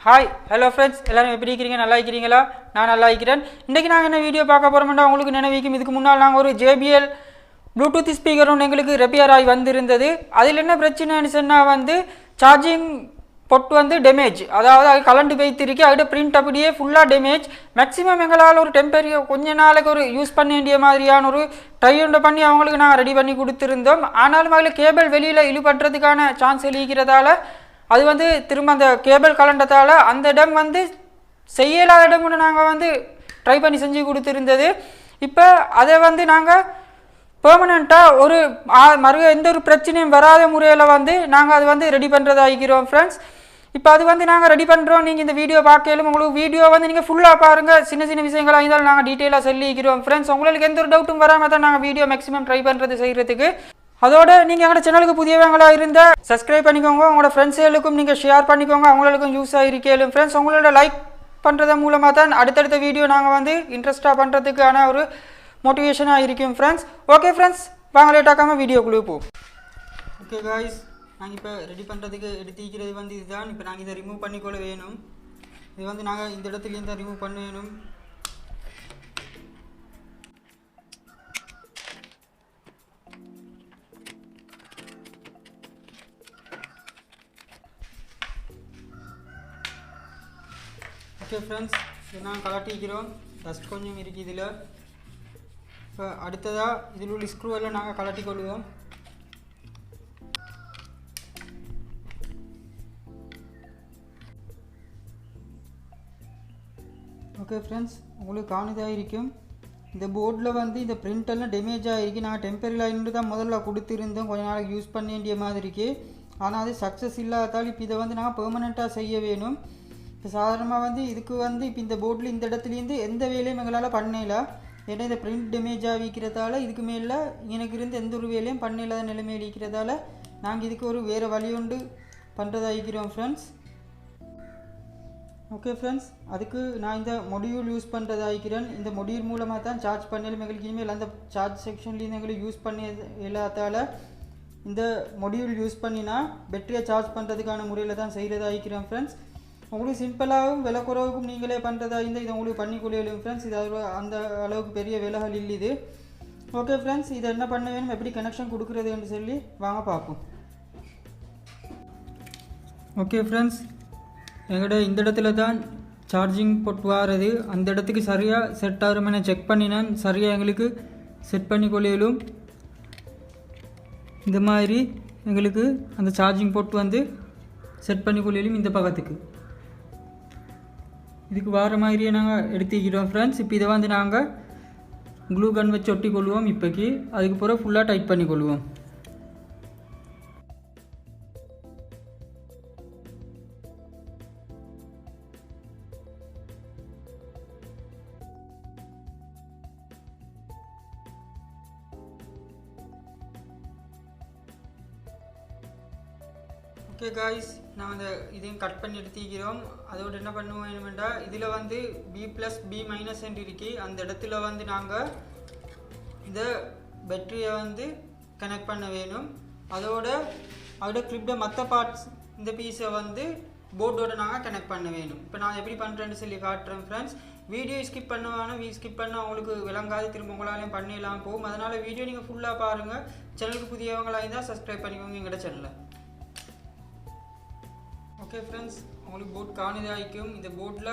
Hi hello friends, எல்லாரும் எப்படி இருக்கிறீங்க? நல்லா இருக்கிறீங்களா? நான் நல்லா இருக்கிறேன். இன்றைக்கி நாங்கள் என்ன வீடியோ பார்க்க போகிறோம்னா, உங்களுக்கு நினைவிக்கும் இதுக்கு முன்னால் நாங்கள் ஒரு JBL ப்ளூடூத் ஸ்பீக்கரும் எங்களுக்கு ரிப்பேர் ஆகி வந்திருந்தது. அதில் என்ன பிரச்சனைன்னு சொன்னால் சார்ஜிங் பொட் டேமேஜ், அதாவது அது கலண்டு வைத்திருக்கு. அதோட பிரிண்ட் அப்படியே ஃபுல்லாக டேமேஜ். மேக்ஸிமம் எங்களால் ஒரு டெம்பரரி கொஞ்ச நாளைக்கு ஒரு யூஸ் பண்ண வேண்டிய மாதிரியான ஒரு ட்ரை ஒன்று பண்ணி அவங்களுக்கு நாங்கள் ரெடி பண்ணி கொடுத்துருந்தோம். ஆனாலும் அதில் கேபிள் வெளியில் இழுபடுறதுக்கான சான்ஸ் இருக்கிறதால அது திரும்ப அந்த கேபிள் கலண்டதால் அந்த இடம் செய்யலாத இடம்னு நாங்கள் ட்ரை பண்ணி செஞ்சு கொடுத்துருந்தது. இப்போ அதை நாங்கள் பெர்மனண்ட்டாக ஒரு எந்த ஒரு பிரச்சனையும் வராத முறையில் நாங்கள் அது ரெடி பண்ணுறதாகிறோம் ஃப்ரெண்ட்ஸ். இப்போ அது நாங்கள் ரெடி பண்ணுறோம். நீங்கள் இந்த வீடியோ பார்க்கலும் உங்களுக்கு வீடியோ நீங்கள் ஃபுல்லாக பாருங்கள். சின்ன சின்ன விஷயங்களாக இருந்தாலும் நாங்கள் டீட்டெயிலாக சொல்லிக்கிறோம் ஃப்ரெண்ட்ஸ். உங்களுக்கு எந்த ஒரு டவுட்டும் வராமல் தான் நாங்கள் வீடியோ மேக்ஸிமம் ட்ரை பண்ணுறது செய்கிறதுக்கு. அதோட நீங்கள் எங்களோட சேனலுக்கு புதியவங்களாக இருந்தால் சப்ஸ்கிரைப் பண்ணிக்கோங்க. உங்களோட ஃப்ரெண்ட்ஸுகளுக்கும் நீங்கள் ஷேர் பண்ணிக்கோங்க. அவங்களுக்கும் யூஸ் ஆகிருக்கேலும் ஃப்ரெண்ட்ஸ். உங்களோட லைக் பண்ணுறது மூலமாக தான் அடுத்தடுத்த வீடியோ நாங்கள் இன்ட்ரெஸ்ட்டாக பண்ணுறதுக்கான ஒரு மோட்டிவேஷனாக இருக்கும் ஃப்ரெண்ட்ஸ். ஓகே ஃப்ரெண்ட்ஸ், வாங்க லேட்டாக்காமல் வீடியோக்குள்ளே போ. ஓகே காய்ஸ், நாங்கள் இப்போ ரெடி பண்ணுறதுக்கு எடுத்துக்கிறது இதுதான். இப்போ நாங்கள் இதை ரிமூவ் பண்ணிக்கொள்ள வேணும். இது நாங்கள் இந்த இடத்துலேருந்து தான் ரிமூவ் பண்ண வேணும். ஓகே ஃப்ரெண்ட்ஸ், இதை நாங்கள் கலட்டிக்கிறோம். டஸ்ட் கொஞ்சம் இருக்குது இதில். இப்போ அடுத்ததாக இதில் உள்ள ஸ்க்ரூ எல்லாம் நாங்கள் கலட்டி கொள்வோம். ஓகே ஃப்ரெண்ட்ஸ், உங்களுக்கு காணுதாக இருக்கும். இந்த போர்டில் இந்த பிரிண்ட் எல்லாம் டேமேஜ் ஆகிருக்கு. நாங்கள் டெம்பரரி லைன் தான் முதல்ல கொடுத்துருந்தோம், கொஞ்சம் நாளைக்கு யூஸ் பண்ண வேண்டிய மாதிரிக்கு. ஆனால் அது சக்ஸஸ் இல்லாதால் இப்போ இதை நாங்கள் பெர்மனெண்ட்டாக செய்ய வேணும். இப்போ சாதாரணமாக இதுக்கு இப்போ இந்த போர்டில் இந்த இடத்துலேருந்து எந்த வேலையும் எங்களால் பண்ணல. ஏன்னா இந்த பிரிண்ட் டேமேஜ் ஆகிக்கிறதால இதுக்கு மேலே எனக்கு இருந்து எந்த ஒரு வேலையும் பண்ணலாத நிலைமையில் இருக்கிறதால நாங்கள் இதுக்கு ஒரு வேறு வழி ஒன்று பண்ணுறதாகிறோம் ஃப்ரெண்ட்ஸ். ஓகே ஃப்ரெண்ட்ஸ், அதுக்கு நான் இந்த மொடியூல் யூஸ் பண்ணுறதாகிறேன். இந்த மொடியூல் மூலமாக தான் சார்ஜ் பண்ணலும் எங்களுக்கு இனிமேல் அந்த சார்ஜ் செக்ஷன்லேருந்து எங்களுக்கு யூஸ் பண்ண இல்லாதால் இந்த மொடியூல் யூஸ் பண்ணினா பேட்டரியை சார்ஜ் பண்ணுறதுக்கான முறையில் தான் செய்கிறதாகிறோம் ஃப்ரெண்ட்ஸ். உங்களுக்கு சிம்பிளாகவும் விலை குறைவுக்கும் நீங்களே பண்ணுறதா இருந்தால் இதை உங்களுக்கு பண்ணி கொள்ளையிலும் ஃப்ரெண்ட்ஸ். இது அந்த அளவுக்கு பெரிய விலைகள் இல்லை இது. ஓகே ஃப்ரெண்ட்ஸ், இதை என்ன பண்ண வேணும், எப்படி கனெக்ஷன் கொடுக்குறதுன்னு சொல்லி வாங்க பார்ப்போம். ஓகே ஃப்ரெண்ட்ஸ், எங்கள்கிட்ட இந்த இடத்துல தான் சார்ஜிங் போட் வாரது. அந்த இடத்துக்கு சரியாக செட் ஆகுறமே செக் பண்ணினேன். சரியாக எங்களுக்கு செட் பண்ணி கொள்ளையிலும் இந்த மாதிரி எங்களுக்கு அந்த சார்ஜிங் போட் செட் பண்ணி கொள்ளையிலும் இந்த பக்கத்துக்கு இதுக்கு வர மாதிரியே நாங்கள் எடுத்துக்கிறோம் ஃப்ரெண்ட்ஸ். இப்போ இதை நாங்கள் க்ளூ கன் வச்சு ஒட்டி கொள்வோம். இப்போக்கி அதுக்கு பிறகு ஃபுல்லாக டைட் பண்ணி கொள்வோம். ஓகே காய்ஸ், நான் இதையும் கட் பண்ணி எடுத்துக்கிறோம். அதோடு என்ன பண்ணுவோம் வேணுமெண்டா, இதில் B+B- என்று இருக்கு. அந்த இடத்துல நாங்கள் இந்த பேட்டரியை கனெக்ட் பண்ண வேணும். அதோட கிளிப்ட மற்ற பார்ட்ஸ் இந்த பீஸை போர்டோட நாங்கள் கனெக்ட் பண்ண வேணும். இப்போ நான் எப்படி பண்ணுறேன்னு சொல்லி காட்டுறேன் ஃப்ரெண்ட்ஸ். வீடியோ ஸ்கிப் பண்ணால் உங்களுக்கு விளங்காது, திரும்ப உங்களாலையும் பண்ணிடலாம் போகும். அதனால் வீடியோ நீங்கள் ஃபுல்லாக பாருங்கள். சேனலுக்கு புதியவங்களாக இருந்தால் சப்ஸ்கிரைப் பண்ணிக்கோங்க எங்களோட சேனலை. ஓகே ஃப்ரெண்ட்ஸ், உங்களுக்கு போர்ட் காணுதாய்க்கும். இந்த போர்டில்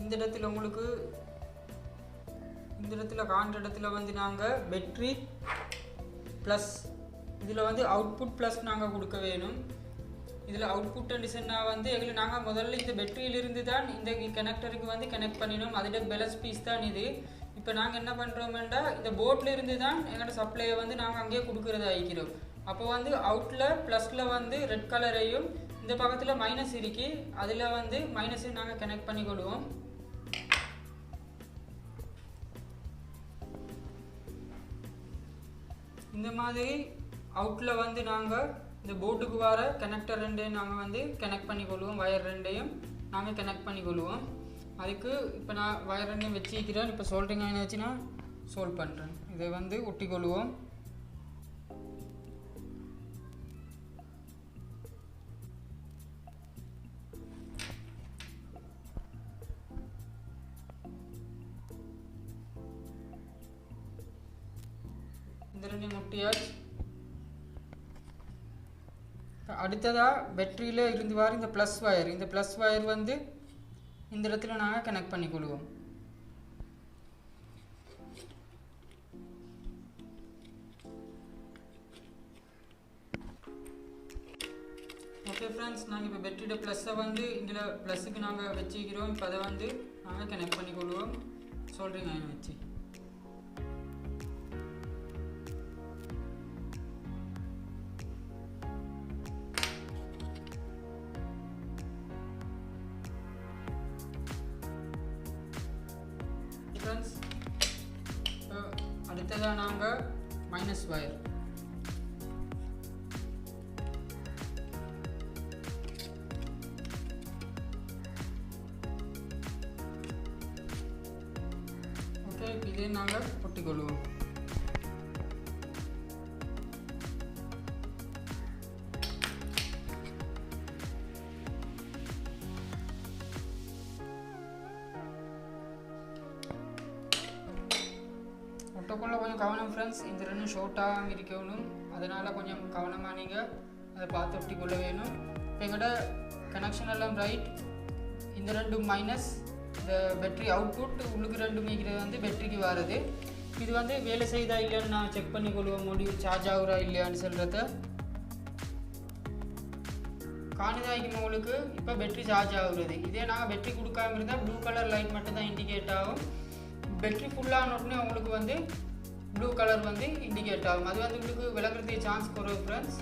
இந்த இடத்துல உங்களுக்கு இந்த இடத்துல காண்ற இடத்துல நாங்கள் பேட்ரி ப்ளஸ் இதில் அவுட்புட் ப்ளஸ் நாங்கள் கொடுக்க வேணும். இதில் அவுட்புட் சொன்னால் எங்களுக்கு நாங்கள் முதல்ல இந்த பேட்டரியிலிருந்து தான் இந்த கனெக்டருக்கு கனெக்ட் பண்ணினோம். அதோட பேலன்ஸ் பீஸ் தான் இது. இப்போ நாங்கள் என்ன பண்ணுறோம்னா, இந்த போர்டில் இருந்து தான் எங்களோட சப்ளையை நாங்கள் அங்கேயே கொடுக்குறதா ஆகிக்கிறோம். அப்போ அவுட்டில் ப்ளஸில் ரெட் கலரையும் இந்த பக்கத்தில் மைனஸ் இருக்கு, அதில் மைனஸை நாங்கள் கனெக்ட் பண்ணி கொள்வோம். இந்த மாதிரி அவுட்டில் நாங்கள் இந்த போர்டுக்கு வர கனெக்டர் ரெண்டையும் நாங்கள் கனெக்ட் பண்ணி கொள்வோம். வயர் ரெண்டையும் நாங்கள் கனெக்ட் பண்ணி கொள்வோம். அதுக்கு இப்போ நான் வயர் ரெண்டையும் வச்சுக்கிறேன். இப்போ சோல்டிங் ஆகினாச்சுன்னா சோல்வ் பண்ணுறேன். இதை ஒட்டி கொள்வோம். இந்த ரெண்டையும் முட்டியாச்சு. அடுத்ததா பேட்டரியில இருந்து வர இந்த ப்ளஸ் வயர், இந்த ப்ளஸ் வயர் வந்து இந்த இடத்துல நாங்கள் கனெக்ட் பண்ணி கொள்வோம். ஓகே ஃப்ரெண்ட்ஸ், நாங்கள் இப்போ பேட்டரியோட ப்ளஸ்ஸை வந்து இதில் ப்ளஸ்ஸுக்கு நாங்கள் வச்சுக்கிறோம். இப்போ அதை வந்து நாங்கள் கனெக்ட் பண்ணி கொள்வோம் சொல்கிறீங்க அயன் வச்சு. ஃப்ரெண்ட்ஸ், இப்போ அடுத்ததாக நாங்கள் மைனஸ் வயர், இதே நாங்கள் ஒட்டிக்கொள்வோம். ஒட்டக்குள்ள கொஞ்சம் கவனம் ஃப்ரெண்ட்ஸ், இந்த ரெண்டும் ஷார்ட்டாக இருக்கணும். அதனால் கொஞ்சம் கவனமாக நீங்கள் அதை பார்த்து ஒட்டிக்கொள்ள வேணும். இப்போ எங்கள்கிட்ட கனெக்ஷன் எல்லாம் ரைட், இந்த ரெண்டும் மைனஸ், இந்த பேட்டரி அவுட்புட் உள்ளுக்கு ரெண்டும் மீக்கிறது வந்து பேட்டரிக்கு வர்றது. இது வந்து வேலை செய்தா இல்லைன்னு நான் செக் பண்ணி கொள்வோம், முடியும் சார்ஜ் ஆகுறா இல்லையான்னு சொல்கிறத காணுதாய்க்கும் உங்களுக்கு. இப்போ பேட்டரி சார்ஜ் ஆகுறது. இதே நாங்கள் பேட்டரி கொடுக்காம இருந்தால் ப்ளூ கலர் லைட் மட்டும் தான் இண்டிகேட் ஆகும். பேட்டரி ஃபுல்லான உடனே உங்களுக்கு வந்து ப்ளூ கலர் வந்து இண்டிகேட் ஆகும். அது வந்து உங்களுக்கு விளங்குறதுக்கு சான்ஸ் குறைவு ஃப்ரெண்ட்ஸ்.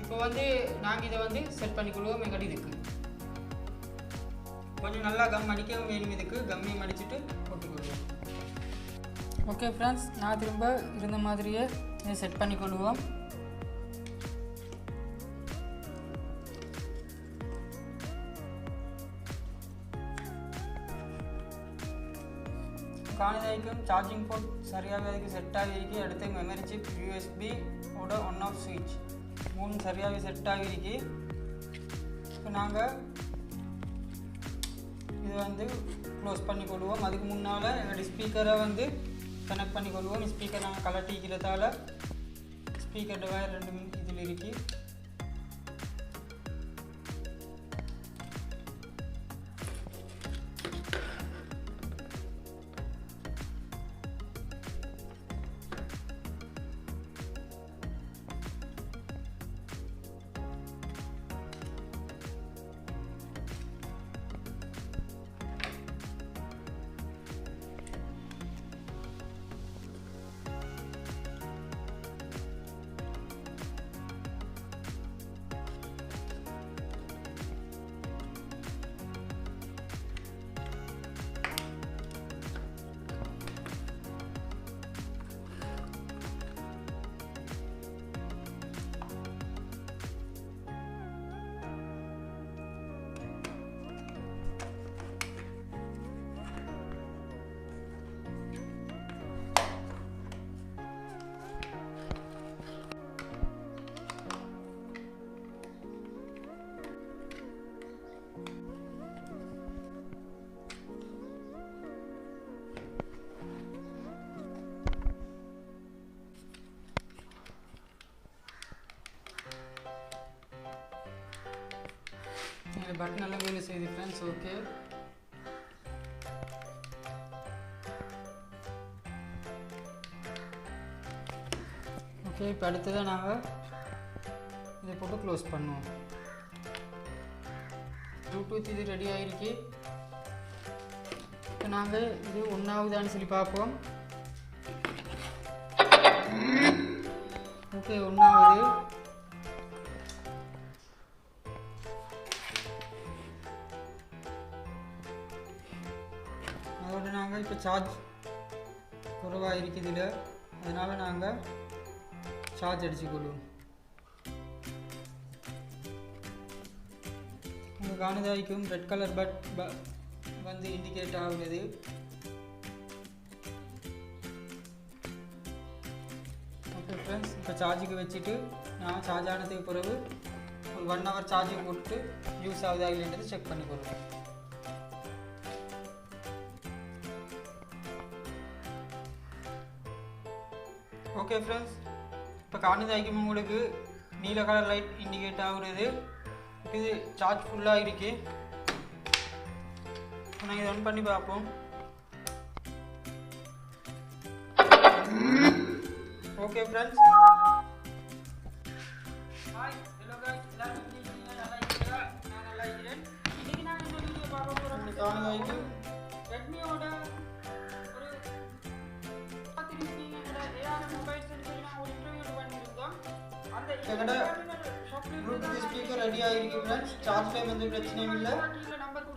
இப்போ வந்து நாங்கள் இதை வந்து செட் பண்ணிக்கொள்வோம். எங்கடி இதுக்கு கொஞ்சம் நல்லா கம் அடிக்கவும் வேணும். இதுக்கு கம்மியும் அடிச்சுட்டு போட்டுக்கொள்வோம். ஓகே ஃப்ரெண்ட்ஸ், நான் திரும்ப இருந்த மாதிரியே இதை செட் பண்ணிக்கொள்வோம். காணுதாய்க்கும் சார்ஜிங் போர்ட் சரியாகவே அதுக்கு செட் ஆகிருக்கு. அடுத்து மெமரி சிப், யூஎஸ்பி ஓட ஒன் ஆஃப் சுவிட்ச் 3 சரியாகவே செட் ஆகிருக்கு. இப்போ நாங்கள் இது வந்து க்ளோஸ் பண்ணி கொள்வோம். அதுக்கு முன்னால் எங்களுடைய ஸ்பீக்கரை வந்து கனெக்ட் பண்ணி கொள்வோம். ஸ்பீக்கர் நாங்கள் கலட்டிக்கிறதால ஸ்பீக்கர் வயர் 2 இதில் இருக்கு. பட்டன் எல்லாம் வேலை செய்யுது ஃப்ரெண்ட்ஸ். ஓகே, ஓகே இப்போ அடுத்ததான் நாங்கள் இதை போட்டு க்ளோஸ் பண்ணுவோம். ப்ளூடூத் இது ரெடி ஆகிருக்கு. இப்போ நாங்கள் இது ஒன்றாவதான்னு சொல்லி பார்ப்போம். ஓகே, ஒன்றாவது. அதோட நாங்கள் இப்போ சார்ஜ் குறைவாக இருக்குது இதில், அதனால் நாங்கள் சார்ஜ் அடிச்சுக்கொள்வோம். உங்கள் காணுதாய்க்கும் ரெட் கலர் பட் வந்து இண்டிகேட் ஆகுது. ஓகே ஃப்ரெண்ட்ஸ், இப்போ சார்ஜுக்கு வச்சுட்டு நான் சார்ஜ் ஆனதுக்கு பிறகு ஒரு 1 hour சார்ஜிங் போட்டு யூஸ் ஆகுதா இல்லைன்றது செக் பண்ணி கொடுப்பேன். ஓகே ஃப்ரெண்ட்ஸ், இப்போ காணுதாய்க்கும் உங்களுக்கு நீல கலர் லைட் இண்டிகேட் ஆகுறது. இது சார்ஜ் ஃபுல்லாக இருக்கு. நாங்கள் இதை ஆன் பண்ணி பார்ப்போம். Okay friends, hi hello guys, எல்லாரும் எப்படி இருக்கீங்க? நல்லா இருக்கீங்களா? நான் நல்லா இருக்கேன். இன்னைக்கு நான் இந்த வீடியோ பார்க்க போறோம். காணுதாய்க்கும் ரெட்மியோட ஒரு 30 ஏஆர் மொபைல் சென்டர்ல நான் ஒரு இன்டர்வியூ பண்ணிருந்தோம். அந்த ப்ளூடூத் ஸ்பீக்கர் ரெடி ஆகிருக்கு ஃப்ரெண்ட்ஸ். சார்ஜ் டைம் வந்து பிரச்சனையும் இல்லை.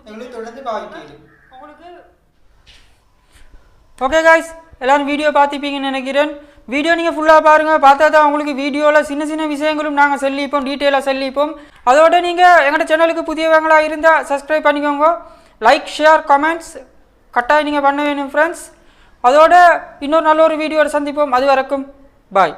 எங்களுக்கு தொடர்ந்து பாவிக்கீங்க உங்களுக்கு. ஓகே காய்ஸ், எல்லாரும் வீடியோ பார்த்துப்பீங்கன்னு நினைக்கிறேன். வீடியோ நீங்கள் ஃபுல்லாக பாருங்கள். பார்த்தா தான் உங்களுக்கு வீடியோவில் சின்ன சின்ன விஷயங்களும் நாங்கள் சொல்லிப்போம், டீட்டெயிலாக சொல்லிப்போம். அதோட நீங்கள் எங்களோட சேனலுக்கு புதியவங்களாக இருந்தால் சப்ஸ்கிரைப் பண்ணிக்கோங்க. லைக் ஷேர் கமெண்ட்ஸ் கட்டாயம் நீங்கள் பண்ண வேணும் ஃப்ரெண்ட்ஸ். அதோட இன்னொரு நல்ல ஒரு வீடியோவில் சந்திப்போம். அது வரைக்கும் பாய்.